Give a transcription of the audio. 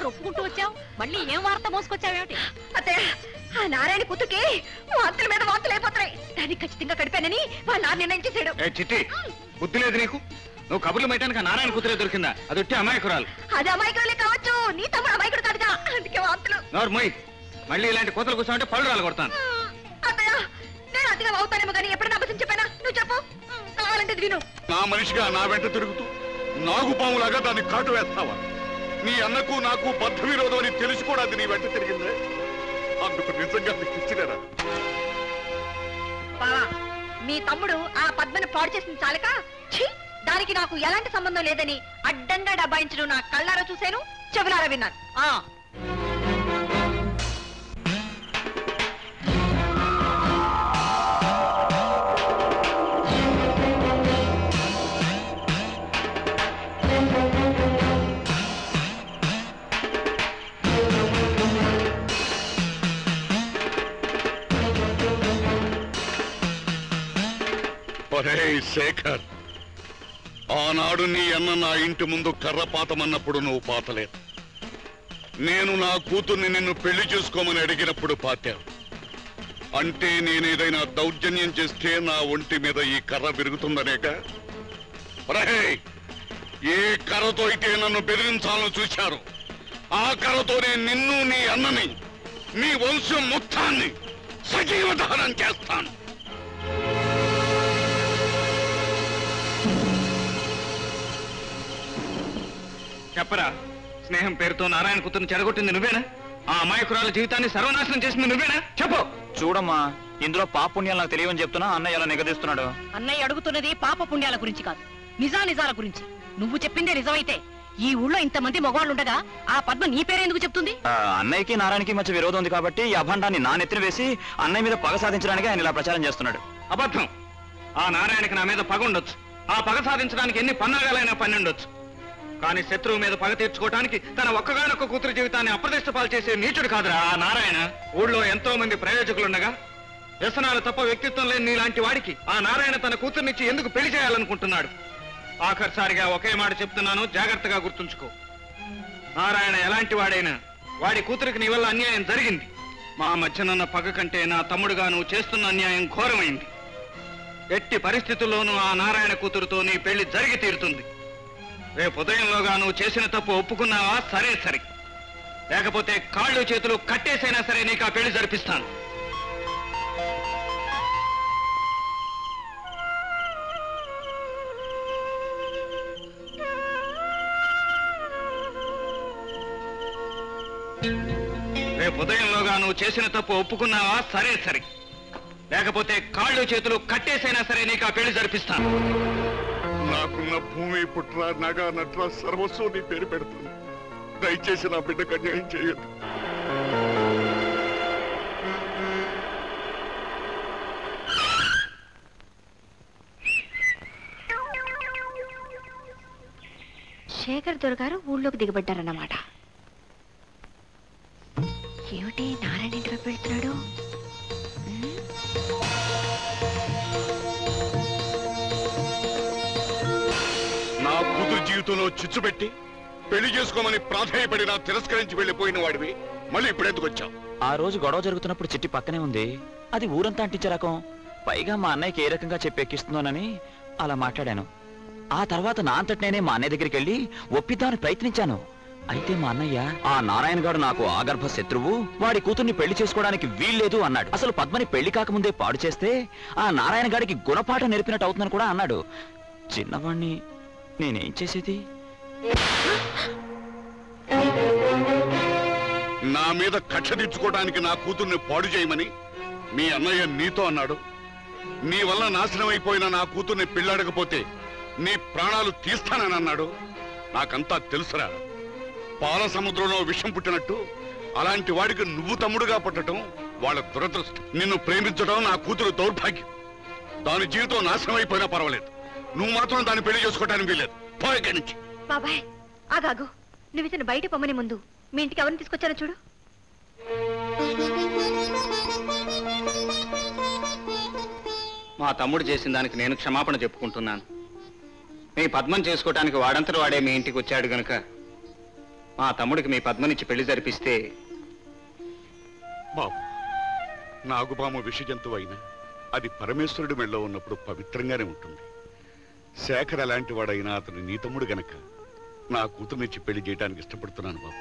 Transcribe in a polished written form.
ఒప్పుకుంటూ వచ్చావు, మళ్ళీ ఏం వార్త మోసుకొచ్చావేమిటి? అత్తయ్య, ఆ నారాయణ కూతురికి వార్తల మీద వార్తలు అయిపోతున్నాయి. దాన్ని ఖచ్చితంగా కడిపానని వాళ్ళ నాన్న నిర్ణయం చేశాడు. చిట్టి, బుద్ధి లేదు నీకు? నువ్వు కబుర్లు పెట్టడానికి నారాయణ కూతురే దొరికిందా? అది వచ్చి అమాయకురాలు. అది అమాయకురాలే కావచ్చు, నీ తమ్ముడు అమాయకుడు కాదుగా, అందుకే వార్తలు. నోరు మొయ్, మళ్ళీ ఇలాంటి కూతురు కూర్చోమంటే పళ్ళు రాలు కొడతాను. అత్తయ్య, నేను అతిగా అవుతానేమో కానీ ఎప్పుడైనా అబద్ధం చెప్పానా? నువ్వు చెప్పు, కావాలంటే విను. నా మనిషిగా నా వెంట తిరుగుతూ నాగుపాములాగా దాన్ని కాటు వేస్తావా? నీ అన్నకు నాకు బద్ధ విరోధం అని తెలిసి కూడా అది నీ వెంట తిరిగిందే. అందుకు నిజంగా ఇచ్చినారా? మీ తమ్ముడు ఆ పద్మని పాడు చేసింది చాలక దానికి నాకు ఎలాంటి సంబంధం లేదని అడ్డంగా డబ్బాయించడం నా కళ్ళారా చూశాను, చెవులారా విన్నాను. శేఖర్, ఆనాడు నీ అన్న నా ఇంటి ముందు కర్ర పాతమన్నప్పుడు నువ్వు పాతలేదు. నేను నా కూతుర్ని నిన్ను పెళ్లి చేసుకోమని అడిగినప్పుడు పాతావు. అంటే నేనేదైనా దౌర్జన్యం చేస్తే నా ఒంటి మీద ఈ కర్ర విరుగుతుందనేక? ఏ కర్రతో అయితే నన్ను బెదిరించాలని చూశారు, ఆ కర్రతోనే నిన్ను, నీ అన్నని, నీ వంశం మొత్తాన్ని సజీవ దహనం చేస్తాను. చెప్పరా, స్నేహం పేరుతో నారాయణ కూతురుని చెడగొట్టింది నువ్వేనా? ఆ అమాయకురాల జీవితాన్ని సర్వనాశనం చేసింది నువ్వేనా? చెప్పు. చూడమ్మా, ఇందులో పాపపుణ్యాలు నాకు తెలియని చెప్తున్నా. అన్నయ్య ఎలా నిగదీస్తున్నాడు? అన్నయ్య అడుగుతున్నది పాప పుణ్యాల గురించి కాదు, నిజాల గురించి. నువ్వు చెప్పిందే నిజమైతే ఈ ఊళ్ళో ఇంతమంది మగవాళ్ళు ఉండగా ఆ పద్మ నీ పేరెందుకు చెప్తుంది? అన్నయ్యకి నారాయణకి మధ్య విరోధం ఉంది కాబట్టి ఈ అభండాన్ని నా నెత్తిన వేసి అన్నయ్య మీద పగ సాధించడానికి ఆయన ఇలా ప్రచారం చేస్తున్నాడు. అబద్ధం. ఆ నారాయణకి నా మీద పగ ఉండొచ్చు, ఆ పగ సాధించడానికి ఎన్ని పన్నాగాలైనా పన్నుండొచ్చు. కానీ శత్రువు మీద పగ తీర్చుకోవడానికి తన ఒక్కగానొక్క కూతురు జీవితాన్ని అప్రదిష్ట పాలు చేసే నీచుడు కాదురా ఆ నారాయణ. ఊళ్ళో ఎంతో మంది ప్రయోజకులుండగా వ్యసనాలు తప్ప వ్యక్తిత్వం లేని నీలాంటి వాడికి ఆ నారాయణ తన కూతుర్నిచ్చి ఎందుకు పెళ్లి చేయాలనుకుంటున్నాడు? ఆఖరిసారిగా ఒకే మాట చెప్తున్నాను, జాగ్రత్తగా గుర్తుంచుకో. నారాయణ ఎలాంటి వాడైనా వాడి కూతురికి నీ వల్ల అన్యాయం జరిగింది. మా మధ్యనున్న పగ కంటే నా తమ్ముడుగా నువ్వు చేస్తున్న అన్యాయం ఘోరమైంది. ఎట్టి పరిస్థితుల్లోనూ ఆ నారాయణ కూతురుతో నీ పెళ్లి జరిగి తీరుతుంది. రేపు ఉదయంలోగా నువ్వు చేసిన తప్పు ఒప్పుకున్నావా? సరే సరే, లేకపోతే కాళ్ళు చేతులు కట్టేసైనా సరే నీకు ఆ పెళ్లి జరిపిస్తాను. రేపు ఉదయంలోగా నువ్వు చేసిన తప్పు ఒప్పుకున్నావా? సరే సరే, లేకపోతే కాళ్ళు చేతులు కట్టేసైనా సరే నీకు ఆ పెళ్లి జరిపిస్తాను. నాకున్న భూమి, పుట్ర, నగ, నట్ర సర్వస్వం నీ పేరు పెడుతుంది. దయచేసి నా బిడ్డకు అన్యాయం చేయొద్దు. శేఖర్ దొరగారు ఊళ్ళోకి దిగబడ్డారన్నమాట. ఏమిటి నారాయణ ఇంట్లో పెడుతున్నాడు? నా కూతురు జీవితంలో చిచ్చు పెట్టి పెళ్లి చేసుకోమని ప్రాధాయపడినా తిరస్కరించి వెళ్లిపోయిన వాడివి మళ్ళీ ఇప్పుడు ఎందుకు వచ్చావు? ఆ రోజు గొడవ జరుగుతున్నప్పుడు చిట్టి పక్కనే ఉంది. అది ఊరంతా అంటించే రకం. పైగా మా అన్నయ్యకి ఏ రకంగా చెప్పెక్కిస్తుందోనని అలా మాట్లాడాను. ఆ తర్వాత నా అంతటి నేనే మా అన్నయ్య దగ్గరికి వెళ్ళి ఒప్పిద్దామని ప్రయత్నించాను. అయితే మా అన్నయ్య, ఆ నారాయణ గారు నాకు ఆగర్భ శత్రువు, వాడి కూతుర్ని పెళ్లి చేసుకోవడానికి వీల్లేదు అన్నాడు. అసలు పద్మని పెళ్లి కాకముందే పాడు చేస్తే ఆ నారాయణ గారికి గుణపాఠం నేర్పినట్టు అవుతుందని కూడా అన్నాడు. చిన్నవాణ్ణి నేనేం చేసేది? నా మీద కక్ష తీర్చుకోవడానికి నా కూతుర్ని పాడు చేయమని మీ అన్నయ్య నీతో అన్నాడు. నీ వల్ల నాశనం అయిపోయిన నా కూతుర్ని పెళ్ళాడకపోతే నీ ప్రాణాలు తీస్తానని అన్నాడు. నాకంతా తెలుసురా. పాల సముద్రంలో విషం పుట్టినట్టు అలాంటి వాడికి నువ్వు తమ్ముడుగా పుట్టడం వాళ్ళ దురదృష్టం. నిన్ను ప్రేమించడం నా కూతురు దౌర్భాగ్యం. దాని జీవితం నాశనం అయిపోయినా పర్వాలేదు, నువ్వు మాత్రం దాన్ని పెళ్లి చేసుకోవడానికి వీలేదు. పోయి నుంచి. బాబాయ్ ఆగాగు, నువ్వు ఇతను బయట పొమ్మని ముందు మీ ఇంటికి ఎవరిని తీసుకొచ్చారో చూడు. మా తమ్ముడు చేసిన దానికి నేను క్షమాపణ చెప్పుకుంటున్నాను. మీ పద్మం చేసుకోవటానికి వాడంతటి వాడే మీ ఇంటికి వచ్చాడు గనుక మా తమ్ముడికి మీ పద్మనిచ్చి పెళ్లి జరిపిస్తే బాబు, నాగుపాము విష జంతువు అయినా అది పరమేశ్వరుడి మెళ్ళలో ఉన్నప్పుడు పవిత్రంగానే ఉంటుంది. శేఖర్ అలాంటి వాడైనా అతను నీ తమ్ముడు గనక నా కూతురునిచ్చి పెళ్లి చేయడానికి ఇష్టపడుతున్నాను బాబు.